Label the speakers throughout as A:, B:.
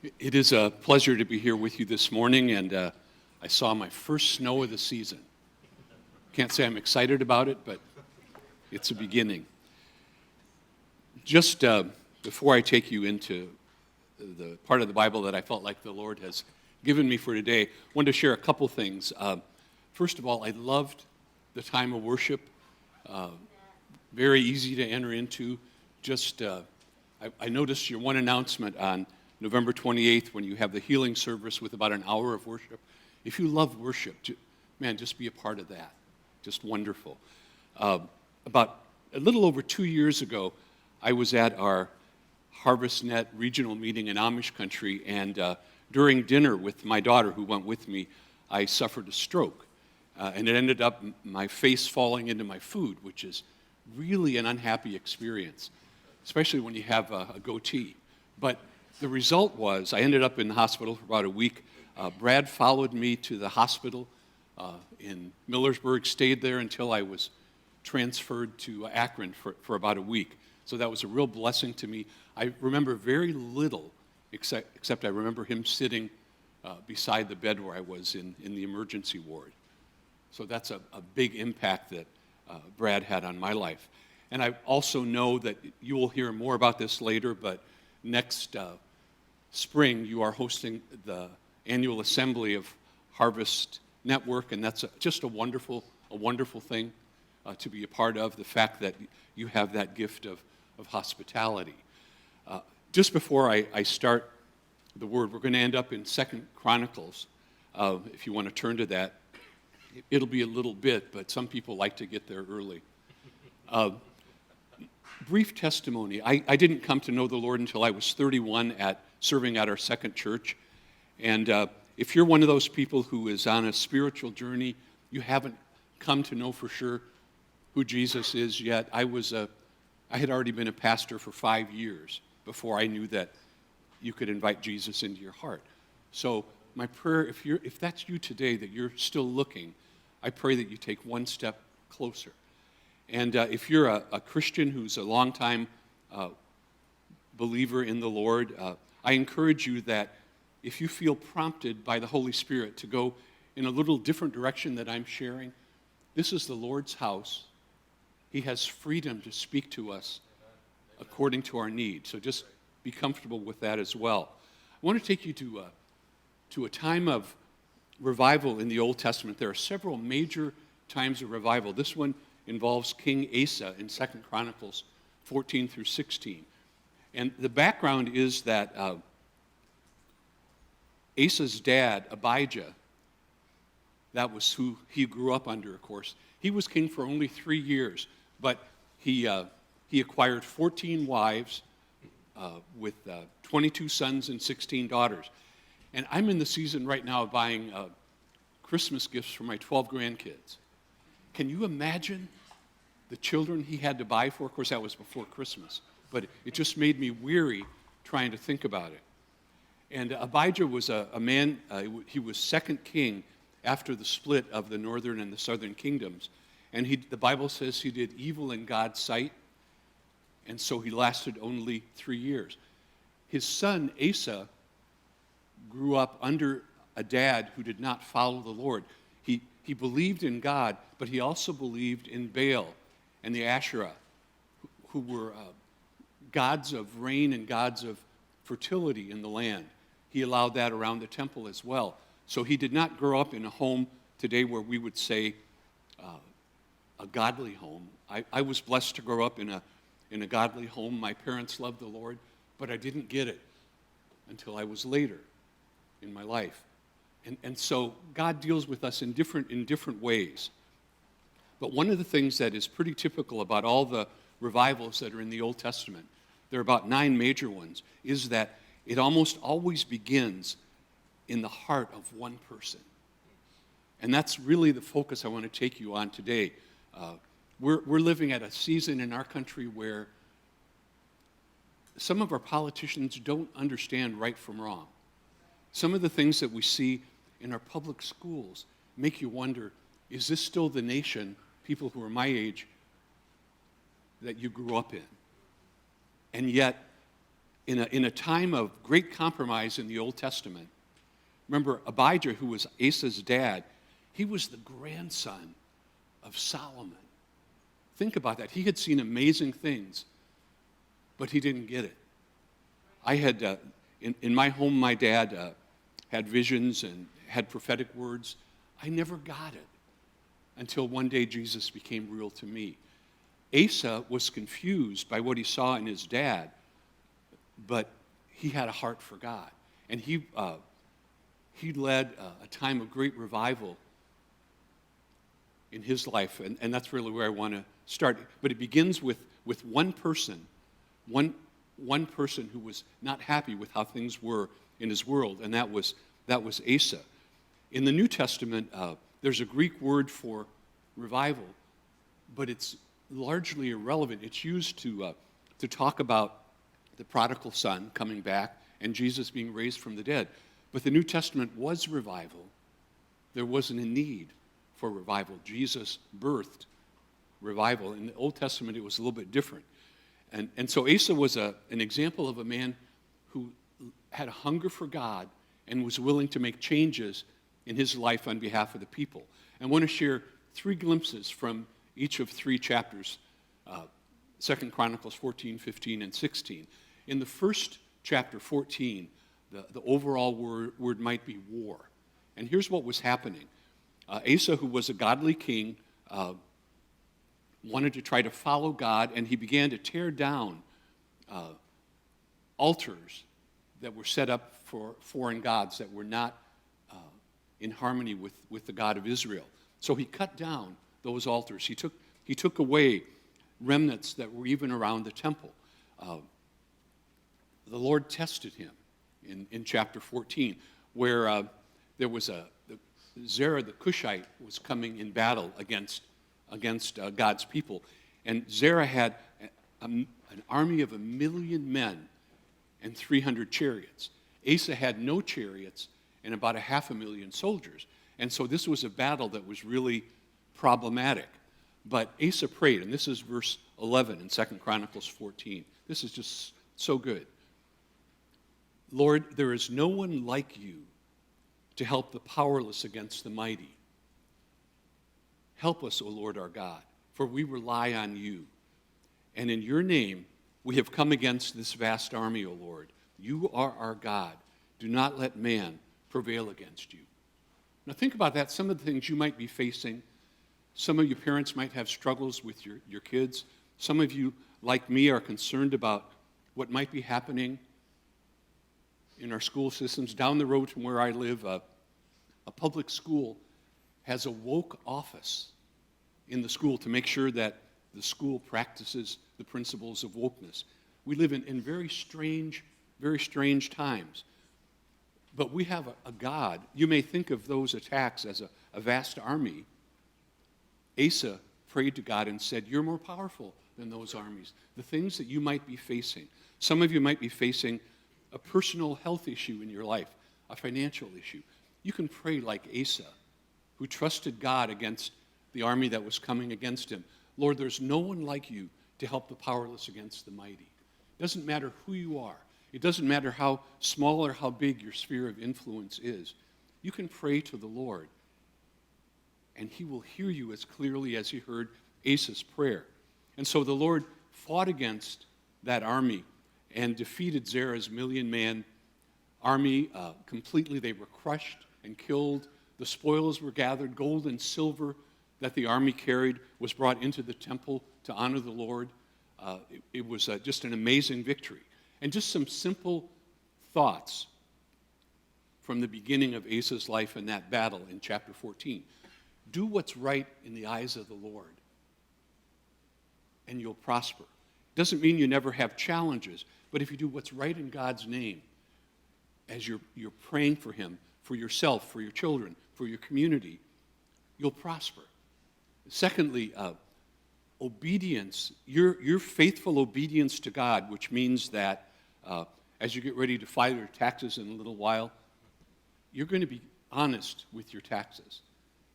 A: It is a pleasure to be here with you this morning, and I saw my first snow of the season. Can't say I'm excited about it, but it's a beginning. Just before I take you into the part of the Bible that I felt like the Lord has given me for today, I wanted to share a couple things. First of all, I loved the time of worship. Very easy to enter into. I noticed your one announcement on November 28th when you have the healing service with about an hour of worship. If you love worship, just be a part of that. Just wonderful. About a little over 2 years ago, I was at our Harvest Net regional meeting in Amish country, and during dinner with my daughter who went with me, I suffered a stroke. And it ended up my face falling into my food, which is really an unhappy experience, especially when you have a goatee. But the result was I ended up in the hospital for about a week. Brad followed me to the hospital in Millersburg, stayed there until I was transferred to Akron for about a week. So that was a real blessing to me. I remember very little, except I remember him sitting beside the bed where I was in the emergency ward. So that's a big impact that Brad had on my life. And I also know that you will hear more about this later, but next spring you are hosting the annual assembly of Harvest Network, and that's just a wonderful thing to be a part of, the fact that you have that gift of hospitality. Just before I start the word, we're going to end up in 2 Chronicles. If you want to turn to that, it'll be a little bit, but some people like to get there early. Brief testimony. I didn't come to know the Lord until I was 31 serving at our second church. And if you're one of those people who is on a spiritual journey, you haven't come to know for sure who Jesus is yet. I had already been a pastor for 5 years before I knew that you could invite Jesus into your heart. So my prayer, if that's you today, that you're still looking, I pray that you take one step closer. And if you're a Christian who's a longtime believer in the Lord, I encourage you that if you feel prompted by the Holy Spirit to go in a little different direction that I'm sharing, this is the Lord's house. He has freedom to speak to us according to our need. So just be comfortable with that as well. I want to take you to a time of revival in the Old Testament. There are several major times of revival. This one involves King Asa in 2 Chronicles 14 through 16. And the background is that Asa's dad, Abijah, that was who he grew up under, of course. He was king for only 3 years, but he acquired 14 wives with 22 sons and 16 daughters. And I'm in the season right now of buying Christmas gifts for my 12 grandkids. Can you imagine the children he had to buy for? Of course, that was before Christmas, but it just made me weary trying to think about it. And Abijah was a man, he was second king after the split of the northern and the southern kingdoms. And the Bible says he did evil in God's sight, and so he lasted only 3 years. His son, Asa, grew up under a dad who did not follow the Lord. He believed in God, but he also believed in Baal and the Asherah, who were gods of rain and gods of fertility in the land. He allowed that around the temple as well. So he did not grow up in a home today where we would say a godly home. I was blessed to grow up in a godly home. My parents loved the Lord, but I didn't get it until I was later in my life. And so God deals with us in different ways. But one of the things that is pretty typical about all the revivals that are in the Old Testament, there are about 9 major ones, is that it almost always begins in the heart of one person. And that's really the focus I want to take you on today. We're living at a season in our country where some of our politicians don't understand right from wrong. Some of the things that we see in our public schools make you wonder, is this still the nation, people who are my age, that you grew up in? And yet, in a time of great compromise in the Old Testament. Remember, Abijah, who was Asa's dad, he was the grandson of Solomon. Think about that. He had seen amazing things, but he didn't get it. I had, in my home, my dad had visions and had prophetic words. I never got it until one day Jesus became real to me. Asa was confused by what he saw in his dad, but he had a heart for God. And he led a time of great revival in his life, and that's really where I want to start. But it begins with one person, one person who was not happy with how things were in his world, and that was Asa. In the New Testament, there's a Greek word for revival, but it's largely irrelevant. It's used to talk about the prodigal son coming back and Jesus being raised from the dead. But the New Testament was revival. There wasn't a need for revival. Jesus birthed revival. In the Old Testament, it was a little bit different. And so Asa was an example of a man who had a hunger for God and was willing to make changes in his life on behalf of the people. I want to share 3 glimpses from each of 3 chapters, 2 Chronicles 14, 15, and 16. In the first chapter, 14, the overall word might be war. And here's what was happening. Asa, who was a godly king, wanted to try to follow God, and he began to tear down altars that were set up for foreign gods that were not in harmony with the God of Israel. So he cut down those altars. He took away remnants that were even around the temple. The Lord tested him in chapter 14, where there was Zerah the Cushite was coming in battle against God's people. And Zerah had an army of 1 million men and 300 chariots. Asa had no chariots and about 500,000 soldiers. And so this was a battle that was really problematic. But Asa prayed, and this is verse 11 in 2 Chronicles 14. This is just so good. Lord, there is no one like you to help the powerless against the mighty. Help us, O Lord our God, for we rely on you. And in your name we have come against this vast army, O Lord. You are our God. Do not let man prevail against you. Now think about that. Some of the things you might be facing. Some of your parents might have struggles with your kids. Some of you, like me, are concerned about what might be happening in our school systems. Down the road from where I live, a public school has a woke office in the school to make sure that the school practices the principles of wokeness. We live in very strange times. But we have a God. You may think of those attacks as a vast army. Asa prayed to God and said, you're more powerful than those armies. The things that you might be facing. Some of you might be facing a personal health issue in your life, a financial issue. You can pray like Asa, who trusted God against the army that was coming against him. Lord, there's no one like you to help the powerless against the mighty. It doesn't matter who you are. It doesn't matter how small or how big your sphere of influence is. You can pray to the Lord, and he will hear you as clearly as he heard Asa's prayer. And so the Lord fought against that army and defeated Zerah's 1 million-man army completely. They were crushed and killed. The spoils were gathered. Gold and silver that the army carried was brought into the temple to honor the Lord. It was just an amazing victory. And just some simple thoughts from the beginning of Asa's life in that battle in chapter 14. Do what's right in the eyes of the Lord, and you'll prosper. Doesn't mean you never have challenges, but if you do what's right in God's name, as you're praying for him, for yourself, for your children, for your community, you'll prosper. Secondly, obedience, your faithful obedience to God, which means that as you get ready to file your taxes in a little while, you're going to be honest with your taxes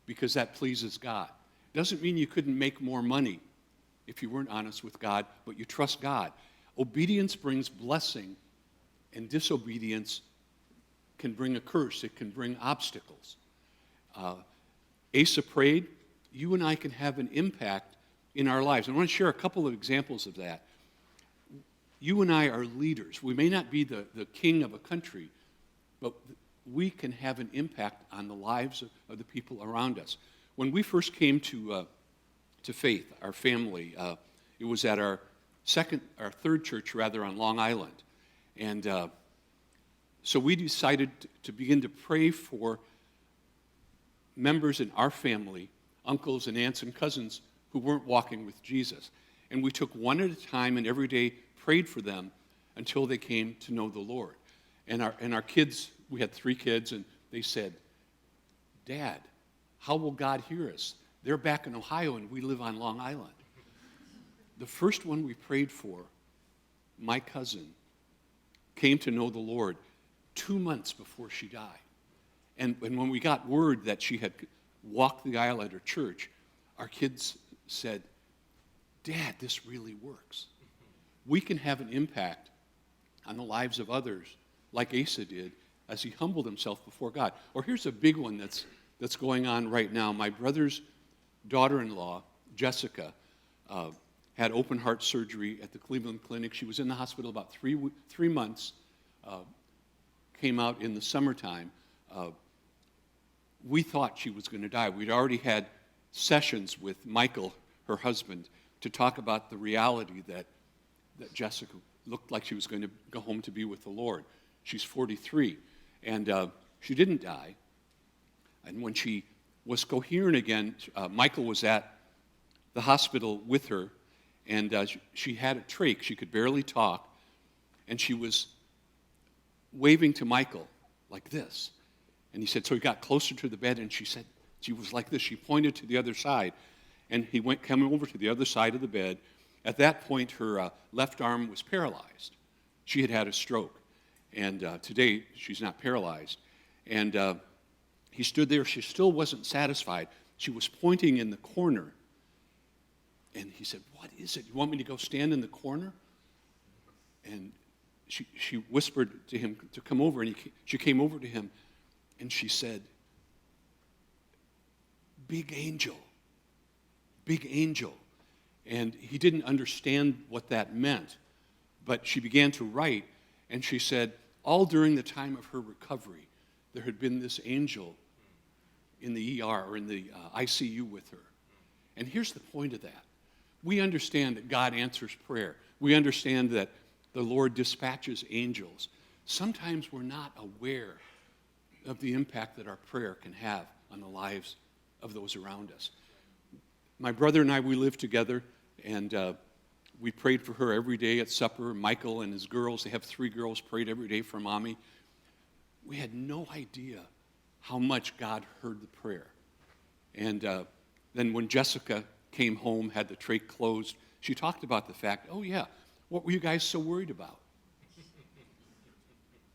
A: because that pleases God. Doesn't mean you couldn't make more money if you weren't honest with God, but you trust God. Obedience brings blessing And disobedience can bring a curse. It can bring obstacles. Asa prayed. You and I can have an impact in our lives. I want to share a couple of examples of that. You and I are leaders. We may not be the king of a country, but we can have an impact on the lives of the people around us. When we first came to faith, our family, it was at our third church, rather, on Long Island. And so we decided to begin to pray for members in our family, uncles and aunts and cousins, who weren't walking with Jesus. And we took one at a time and every day prayed for them until they came to know the Lord. And our kids, we had 3 kids, and they said, Dad, how will God hear us? They're back in Ohio and we live on Long Island. The first one we prayed for, my cousin, came to know the Lord 2 months before she died. And when we got word that she had walked the aisle at her church, our kids said, Dad, this really works. We can have an impact on the lives of others like Asa did as he humbled himself before God. Or here's a big one that's going on right now. My brother's daughter-in-law, Jessica, had open heart surgery at the Cleveland Clinic. She was in the hospital about 3 months, came out in the summertime. We thought she was going to die. We'd already had sessions with Michael, her husband, to talk about the reality that Jessica looked like she was going to go home to be with the Lord. She's 43, and she didn't die. And when she was coherent again, Michael was at the hospital with her, and she had a trach. She could barely talk, and she was waving to Michael like this. And he said, so he got closer to the bed, and she said, she was like this. She pointed to the other side, and he went coming over to the other side of the bed. At that point, her left arm was paralyzed. She had had a stroke, and today she's not paralyzed. And he stood there. She still wasn't satisfied. She was pointing in the corner, and he said, what is it? You want me to go stand in the corner? And she whispered to him to come over, and she came over to him, and she said, big angel, big angel. And he didn't understand what that meant, but she began to write, and she said, all during the time of her recovery, there had been this angel in the ER or in the ICU with her. And here's the point of that. We understand that God answers prayer. We understand that the Lord dispatches angels. Sometimes we're not aware of the impact that our prayer can have on the lives of those around us. My brother and I, we lived together, and we prayed for her every day at supper. Michael and his girls, they have 3 girls, prayed every day for Mommy. We had no idea how much God heard the prayer. And then when Jessica came home, had the trach closed, she talked about the fact, oh yeah, what were you guys so worried about?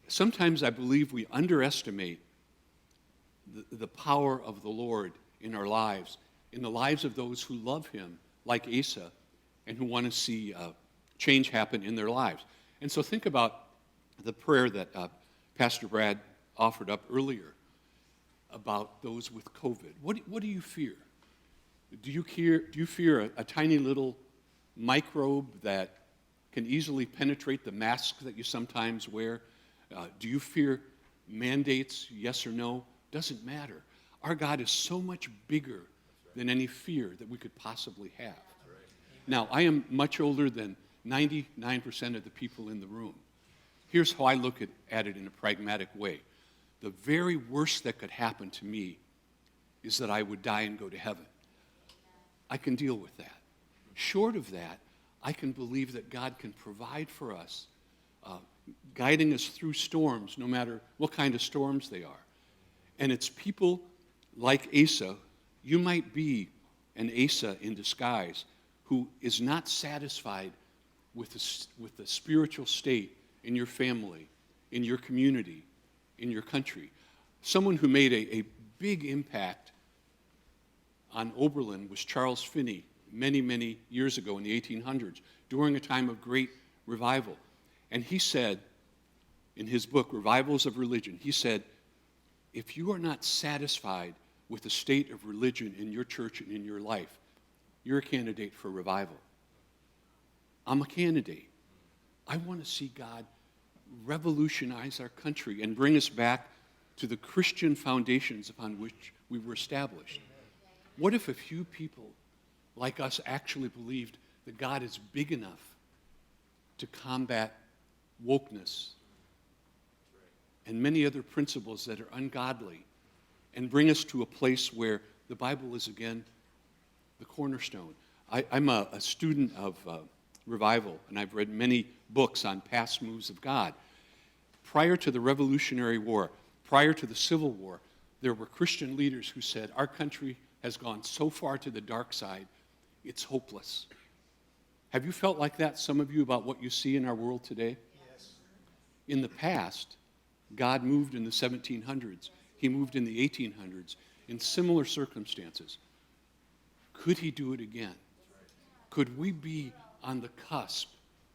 A: Sometimes I believe we underestimate the power of the Lord in our lives, in the lives of those who love him, like Asa, and who want to see change happen in their lives. And so think about the prayer that Pastor Brad offered up earlier about those with COVID. What do you fear? Do you fear a tiny little microbe that can easily penetrate the mask that you sometimes wear? Do you fear mandates, yes or no? Doesn't matter. Our God is so much bigger than any fear that we could possibly have. Now, I am much older than 99% of the people in the room. Here's how I look at it in a pragmatic way. The very worst that could happen to me is that I would die and go to heaven. I can deal with that. Short of that, I can believe that God can provide for us, guiding us through storms, no matter what kind of storms they are. And it's people like Asa. You might be an Asa in disguise who is not satisfied with the spiritual state in your family, in your community, in your country. Someone who made a big impact on Oberlin was Charles Finney many, many years ago in the 1800s, during a time of great revival. And he said in his book, Revivals of Religion, he said, if you are not satisfied with the state of religion in your church and in your life, you're a candidate for revival. I'm a candidate. I want to see God revolutionize our country and bring us back to the Christian foundations upon which we were established. What if a few people like us actually believed that God is big enough to combat wokeness and many other principles that are ungodly and bring us to a place where the Bible is again the cornerstone? I'm a student of revival, and I've read many books on past moves of God. Prior to the Revolutionary War, prior to the Civil War, there were Christian leaders who said, our country has gone so far to the dark side, it's hopeless. Have you felt like that, some of you, about what you see in our world today?
B: Yes.
A: In the past, God moved in the 1700s. He moved in the 1800s in similar circumstances. Could he do it again? Could we be on the cusp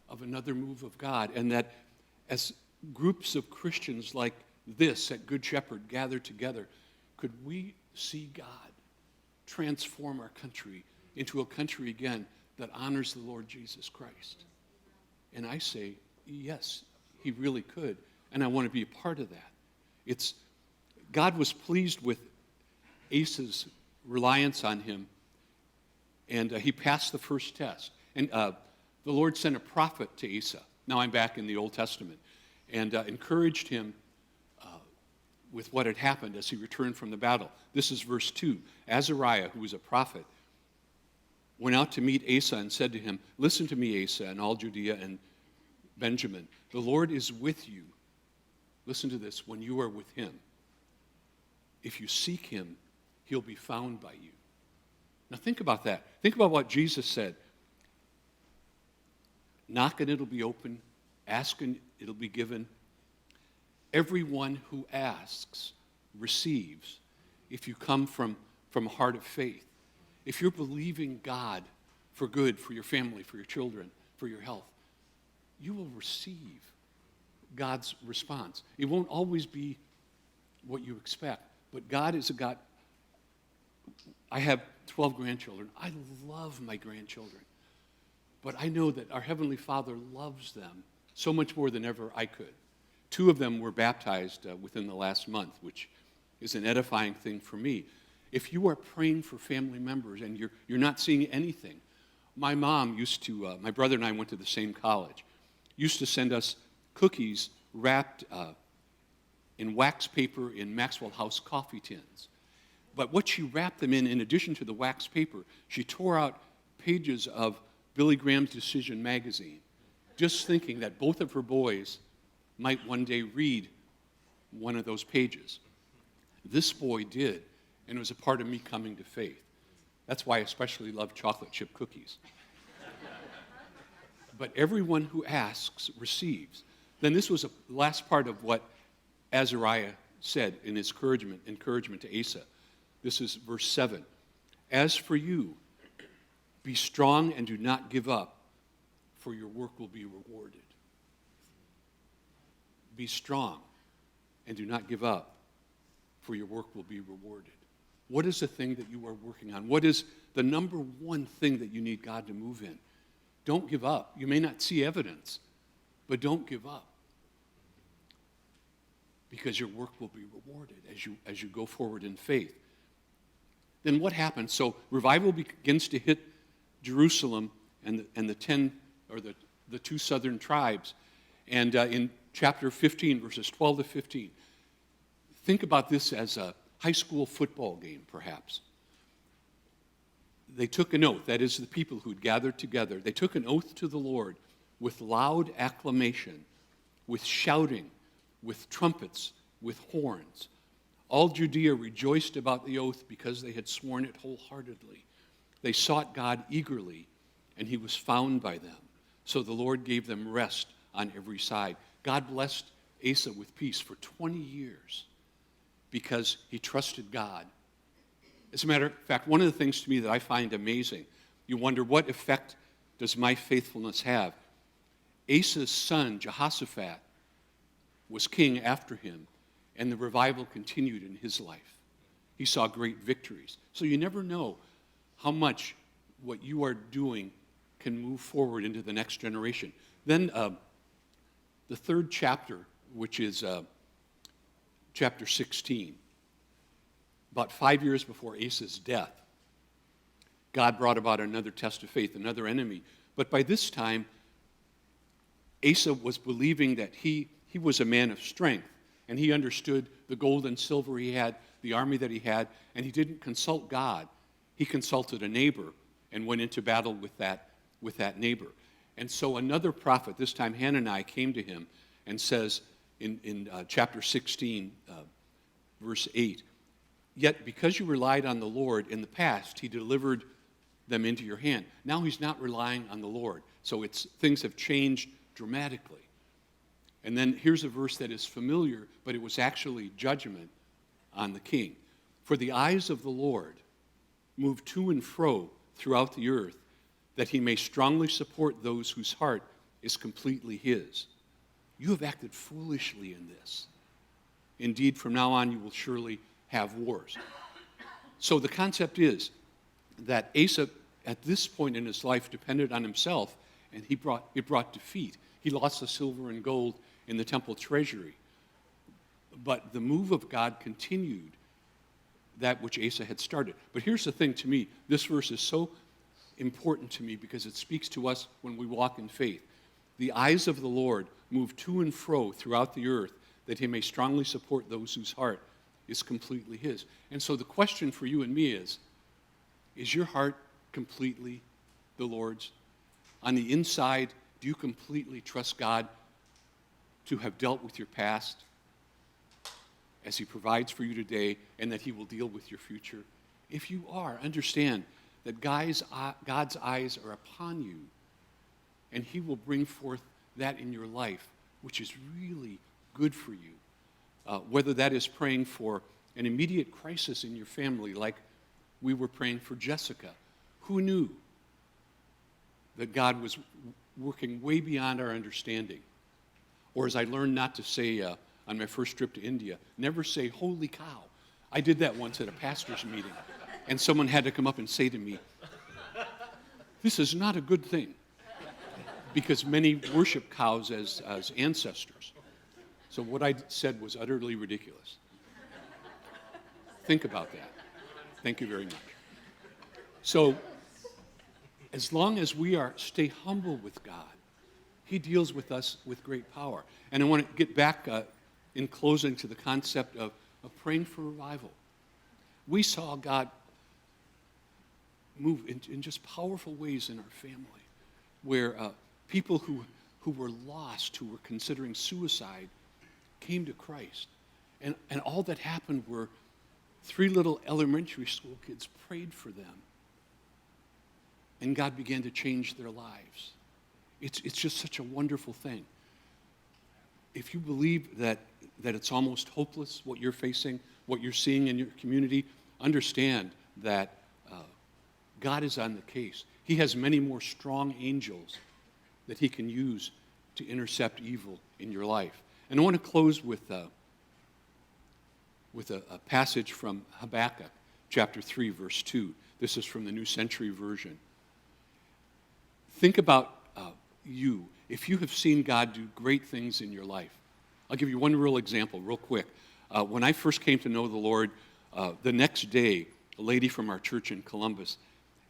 A: of another move of God? And that as groups of Christians like this at Good Shepherd gather together, could we see God transform our country into a country again that honors the Lord Jesus Christ? And I say, yes, he really could, and I want to be a part of that. God was pleased with Asa's reliance on him, and he passed the first test. And the Lord sent a prophet to Asa. Now I'm back in the Old Testament, and encouraged him with what had happened as he returned from the battle. This is verse 2. Azariah, who was a prophet, went out to meet Asa and said to him, listen to me, Asa, and all Judea and Benjamin. The Lord is with you. Listen to this, when you are with him. If you seek him, he'll be found by you. Now think about that. Think about what Jesus said. Knock and it'll be open. Ask and it'll be given. Everyone who asks receives if you come from a heart of faith. If you're believing God for good, for your family, for your children, for your health, you will receive God's response. It won't always be what you expect, but God is a God. I have 12 grandchildren. I love my grandchildren, but I know that our Heavenly Father loves them so much more than ever I could. 2 of them were baptized within the last month, which is an edifying thing for me. If you are praying for family members and you're not seeing anything, my mom used to, my brother and I went to the same college, used to send us cookies wrapped in wax paper in Maxwell House coffee tins. But what she wrapped them in addition to the wax paper, she tore out pages of Billy Graham's Decision magazine, just thinking that both of her boys might one day read one of those pages. This boy did, and it was a part of me coming to faith. That's why I especially love chocolate chip cookies. But everyone who asks receives. Then this was the last part of what Azariah said in his encouragement to Asa. This is verse 7. As for you, be strong and do not give up, for your work will be rewarded. Be strong and do not give up, for your work will be rewarded. What is the thing that you are working on? What is the number one thing that you need God to move in? Don't give up. You may not see evidence, but don't give up, because your work will be rewarded as you go forward in faith. Then what happens? So revival begins to hit Jerusalem and the 2 southern tribes. And in chapter 15, verses 12 to 15, think about this as a high school football game, perhaps. They took an oath, that is, the people who'd gathered together, they took an oath to the Lord with loud acclamation, with shouting, with trumpets, with horns. All Judea rejoiced about the oath because they had sworn it wholeheartedly. They sought God eagerly, and he was found by them. So the Lord gave them rest on every side. God blessed Asa with peace for 20 years because he trusted God. As a matter of fact, one of the things to me that I find amazing, you wonder, what effect does my faithfulness have? Asa's son, Jehoshaphat, was king after him, and the revival continued in his life. He saw great victories. So you never know how much what you are doing can move forward into the next generation. Then the third chapter, which is chapter 16, about 5 years before Asa's death, God brought about another test of faith, another enemy. But by this time, Asa was believing that he was a man of strength, and he understood the gold and silver he had, the army that he had, and he didn't consult God. He consulted a neighbor and went into battle with that neighbor. And so another prophet, this time Hanani, came to him and says in chapter 16, verse 8, "Yet because you relied on the Lord in the past, he delivered them into your hand." Now he's not relying on the Lord. So things have changed dramatically. And then here's a verse that is familiar, but it was actually judgment on the king. "For the eyes of the Lord move to and fro throughout the earth, that he may strongly support those whose heart is completely his. You have acted foolishly in this. Indeed, from now on you will surely have wars." So the concept is that Asa, at this point in his life, depended on himself, and it brought defeat. He lost the silver and gold in the temple treasury. But the move of God continued that which Asa had started. But here's the thing to me, this verse is so important to me because it speaks to us when we walk in faith. The eyes of the Lord move to and fro throughout the earth, that he may strongly support those whose heart is completely his. And so the question for you and me is your heart completely the Lord's? On the inside, do you completely trust God to have dealt with your past as he provides for you today, and that he will deal with your future? If you are, understand that God's eyes are upon you, and he will bring forth that in your life, which is really good for you. Whether that is praying for an immediate crisis in your family, like we were praying for Jessica. Who knew that God was working way beyond our understanding? Or as I learned not to say on my first trip to India, never say, "Holy cow." I did that once at a pastor's meeting, and someone had to come up and say to me, "This is not a good thing," because many worship cows as ancestors. So what I said was utterly ridiculous. Think about that. Thank you very much. So as long as we stay humble with God, he deals with us with great power. And I want to get back in closing to the concept of praying for revival. We saw God move in just powerful ways in our family, where people who were lost, who were considering suicide, came to Christ. And all that happened were 3 little elementary school kids prayed for them, and God began to change their lives. It's just such a wonderful thing. If you believe that it's almost hopeless, what you're facing, what you're seeing in your community, understand that God is on the case. He has many more strong angels that he can use to intercept evil in your life. And I want to close with a passage from Habakkuk, chapter 3, verse 2. This is from the New Century Version. Think about you. If you have seen God do great things in your life, I'll give you one real example, real quick. When I first came to know the Lord, the next day, a lady from our church in Columbus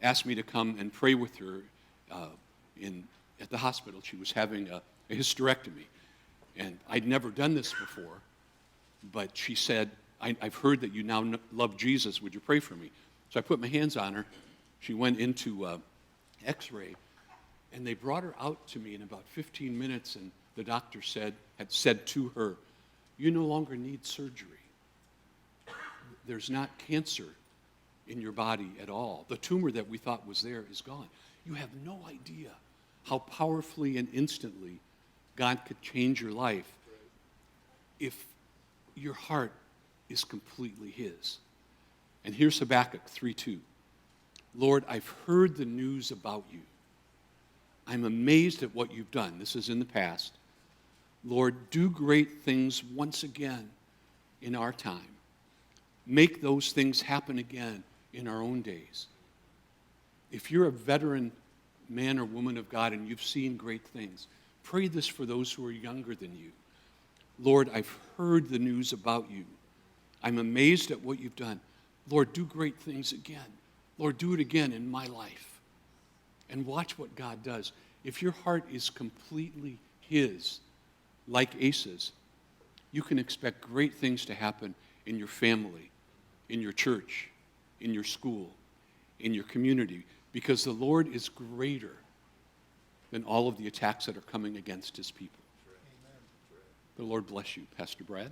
A: asked me to come and pray with her at the hospital. She was having a hysterectomy. And I'd never done this before, but she said, I've heard that you now love Jesus. Would you pray for me? So I put my hands on her. She went into X-ray, and they brought her out to me in about 15 minutes, and the doctor had said to her, "You no longer need surgery. There's not cancer in your body at all. The tumor that we thought was there is gone." You have no idea how powerfully and instantly God could change your life if your heart is completely his. And here's Habakkuk 3:2. "Lord, I've heard the news about you. I'm amazed at what you've done." This is in the past. Lord, do great things once again in our time. Make those things happen again in our own days. If you're a veteran man or woman of God and you've seen great things, pray this for those who are younger than you. Lord, I've heard the news about you. I'm amazed at what you've done. Lord, do great things again. Lord, do it again in my life. And watch what God does. If your heart is completely his, like Asa's, you can expect great things to happen in your family, in your church, in your school, in your community, because the Lord is greater than all of the attacks that are coming against his people. The Lord bless you, Pastor Brad.